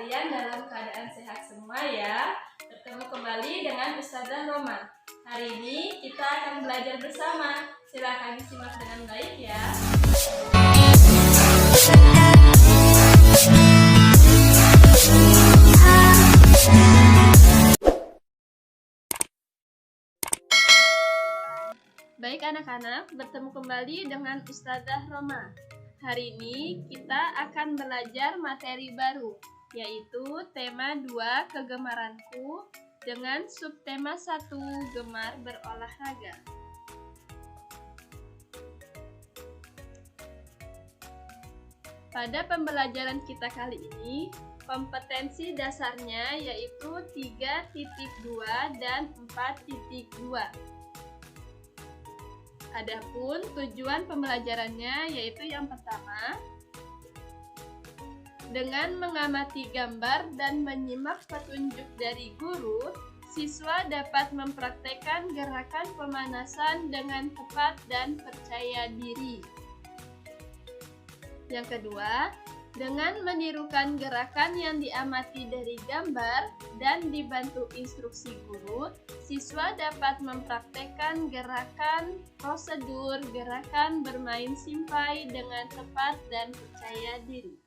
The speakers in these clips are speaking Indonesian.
kalian dalam keadaan sehat semua ya. Bertemu kembali dengan Ustazah Roma. Hari ini kita akan belajar bersama. Silakan disimak dengan baik ya. Baik anak-anak, bertemu kembali dengan Ustazah Roma. Hari ini kita akan belajar materi baru, yaitu tema 2 kegemaranku dengan subtema 1 gemar berolahraga. Pada pembelajaran kita kali ini, kompetensi dasarnya yaitu 3.2 dan 4.2. Adapun tujuan pembelajarannya yaitu yang pertama, dengan mengamati gambar dan menyimak petunjuk dari guru, siswa dapat mempraktekkan gerakan pemanasan dengan tepat dan percaya diri. Yang kedua, dengan menirukan gerakan yang diamati dari gambar dan dibantu instruksi guru, siswa dapat mempraktekkan gerakan prosedur gerakan bermain simpai dengan tepat dan percaya diri.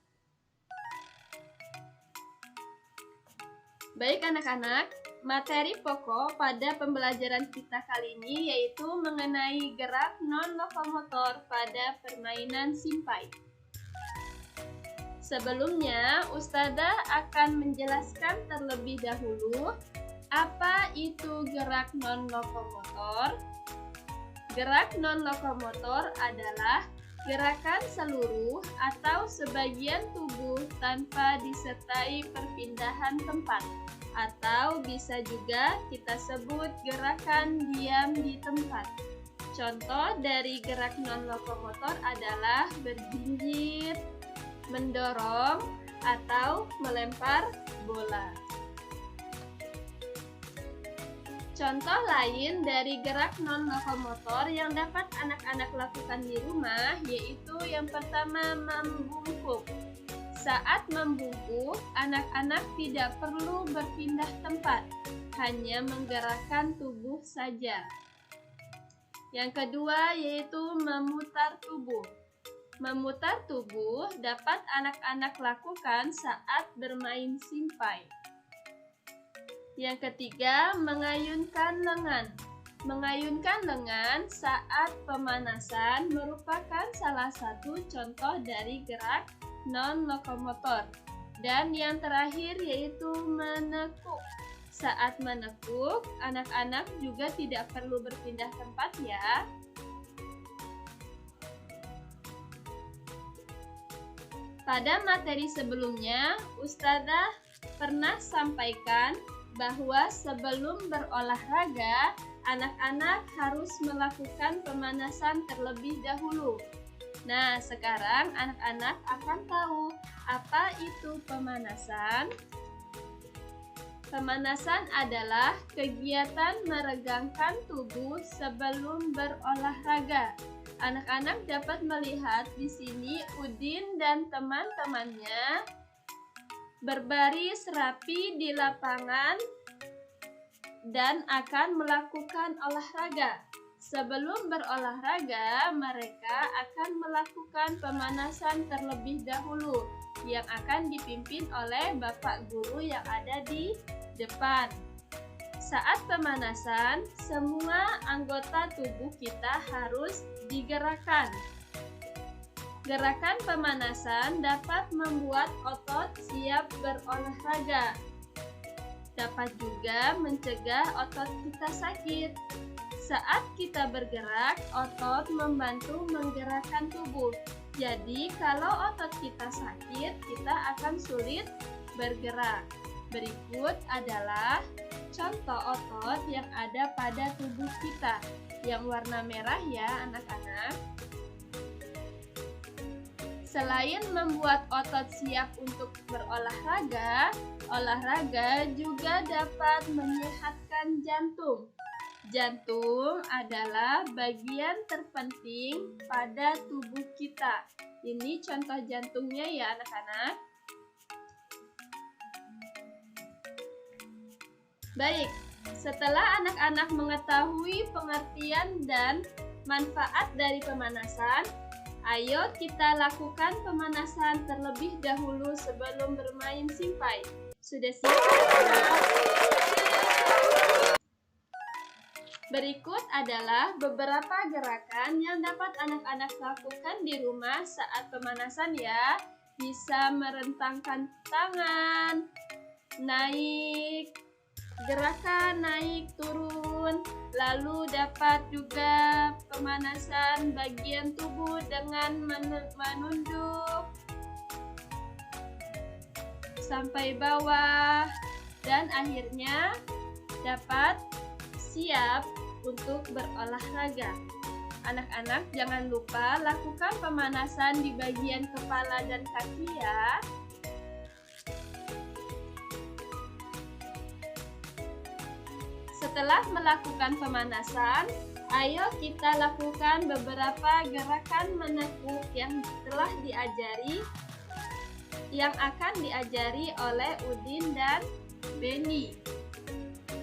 Baik anak-anak, materi pokok pada pembelajaran kita kali ini yaitu mengenai gerak non-lokomotor pada permainan simpai. Sebelumnya, Ustazah akan menjelaskan terlebih dahulu apa itu gerak non-lokomotor. Gerak non-lokomotor adalah gerakan seluruh atau sebagian tubuh tanpa disertai perpindahan tempat, atau bisa juga kita sebut gerakan diam di tempat. Contoh dari gerak non-lokomotor adalah berjinjit, mendorong, atau melempar bola. Contoh lain dari gerak non-lokomotor yang dapat anak-anak lakukan di rumah yaitu yang pertama membungkuk. Saat membungkuk, anak-anak tidak perlu berpindah tempat, hanya menggerakkan tubuh saja. Yang kedua yaitu memutar tubuh. Memutar tubuh dapat anak-anak lakukan saat bermain simpai. Yang ketiga, mengayunkan lengan. Mengayunkan lengan saat pemanasan merupakan salah satu contoh dari gerak non-lokomotor. Dan yang terakhir yaitu menekuk. Saat menekuk, anak-anak juga tidak perlu berpindah tempat ya. Pada materi sebelumnya, Ustazah pernah sampaikan bahwa sebelum berolahraga, anak-anak harus melakukan pemanasan terlebih dahulu. Nah, sekarang anak-anak akan tahu apa itu pemanasan. Pemanasan adalah kegiatan meregangkan tubuh sebelum berolahraga. Anak-anak dapat melihat di sini Udin dan teman-temannya berbaris rapi di lapangan dan akan melakukan olahraga. Sebelum berolahraga, mereka akan melakukan pemanasan terlebih dahulu yang akan dipimpin oleh Bapak Guru yang ada di depan. Saat pemanasan, semua anggota tubuh kita harus digerakkan. Gerakan pemanasan dapat membuat otot siap berolahraga. Dapat juga mencegah otot kita sakit. Saat kita bergerak, otot membantu menggerakkan tubuh. Jadi, kalau otot kita sakit, kita akan sulit bergerak. Berikut adalah contoh otot yang ada pada tubuh kita. Yang warna merah ya anak-anak. Selain membuat otot siap untuk berolahraga, olahraga juga dapat menyehatkan jantung. Jantung adalah bagian terpenting pada tubuh kita. Ini contoh jantungnya ya anak-anak. Baik, setelah anak-anak mengetahui pengertian dan manfaat dari pemanasan, ayo kita lakukan pemanasan terlebih dahulu sebelum bermain simpai. Sudah siap anak-anak? Berikut adalah beberapa gerakan yang dapat anak-anak lakukan di rumah saat pemanasan ya. Bisa merentangkan tangan, naik, gerakan naik turun, lalu dapat juga pemanasan bagian tubuh dengan menunduk sampai bawah, dan akhirnya dapat siap untuk berolahraga. Anak-anak jangan lupa lakukan pemanasan di bagian kepala dan kaki ya. Setelah melakukan pemanasan, ayo kita lakukan beberapa gerakan menekuk yang telah diajari, yang akan diajari oleh Udin dan Beni.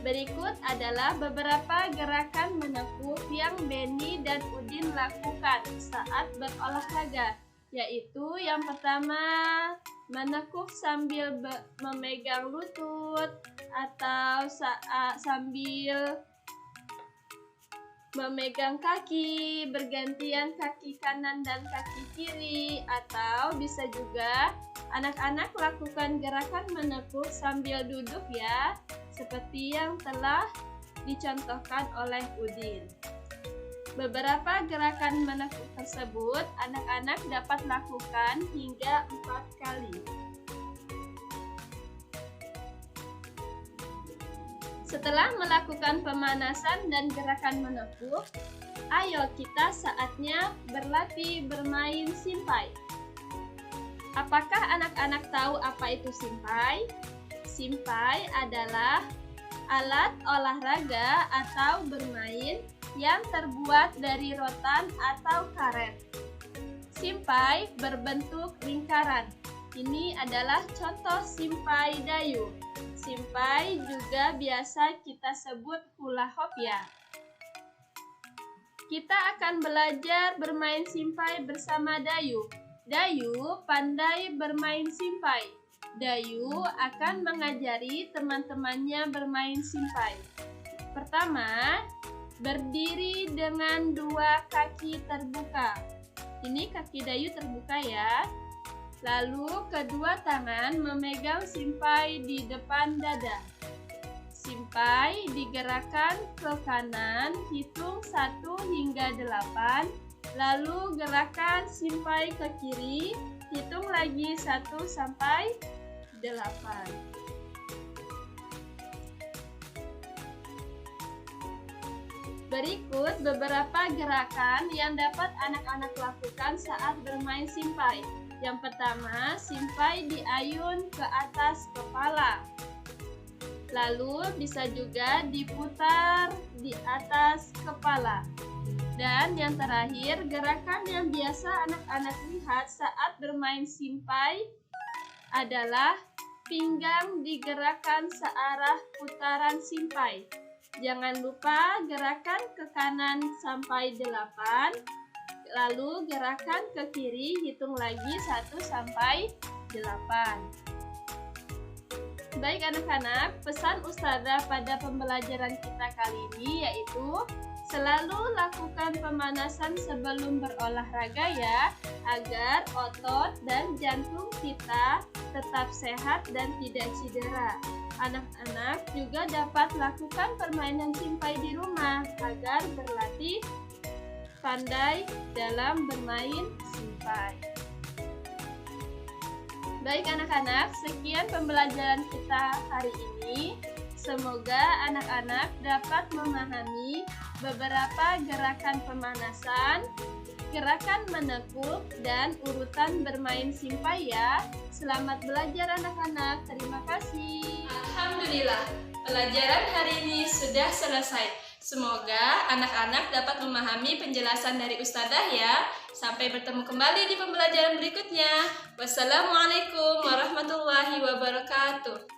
Berikut adalah beberapa gerakan menekuk yang Beni dan Udin lakukan saat berolahraga, yaitu yang pertama, menekuk sambil memegang lutut atau sambil memegang kaki, bergantian kaki kanan dan kaki kiri, atau bisa juga anak-anak lakukan gerakan menekuk sambil duduk ya, seperti yang telah dicontohkan oleh Udin. Beberapa gerakan menekuk tersebut anak-anak dapat lakukan hingga 4 kali. Setelah melakukan pemanasan dan gerakan menekuk, ayo kita saatnya berlatih bermain simpai. Apakah anak-anak tahu apa itu simpai? Simpai adalah alat olahraga atau bermain yang terbuat dari rotan atau karet. Simpai berbentuk lingkaran. Ini adalah contoh simpai dayung. Simpai juga biasa kita sebut hula hoop ya. Kita akan belajar bermain simpai bersama Dayu. Dayu pandai bermain simpai. Dayu akan mengajari teman-temannya bermain simpai. Pertama, berdiri dengan 2 kaki terbuka. Ini kaki Dayu terbuka ya. Lalu kedua tangan memegang simpai di depan dada. Simpai digerakkan ke kanan, hitung 1 hingga 8. Lalu gerakan simpai ke kiri, hitung lagi 1 sampai 8. Berikut beberapa gerakan yang dapat anak-anak lakukan saat bermain simpai. Yang pertama, simpai diayun ke atas kepala. Lalu bisa juga diputar di atas kepala. Dan yang terakhir, gerakan yang biasa anak-anak lihat saat bermain simpai adalah pinggang digerakkan searah putaran simpai. Jangan lupa gerakan ke kanan sampai 8, lalu gerakan ke kiri hitung lagi 1 sampai 8. Baik anak-anak, pesan Ustazah pada pembelajaran kita kali ini yaitu selalu lakukan pemanasan sebelum berolahraga ya, agar otot dan jantung kita tetap sehat dan tidak cedera. Anak-anak juga dapat lakukan permainan simpai di rumah agar berlatih pandai dalam bermain simpai. Baik anak-anak, sekian pembelajaran kita hari ini. Semoga anak-anak dapat memahami beberapa gerakan pemanasan, gerakan menekuk, dan urutan bermain simpai ya. Selamat belajar anak-anak, terima kasih. Alhamdulillah, pelajaran hari ini sudah selesai. Semoga anak-anak dapat memahami penjelasan dari Ustazah ya. Sampai bertemu kembali di pembelajaran berikutnya. Wassalamualaikum warahmatullahi wabarakatuh.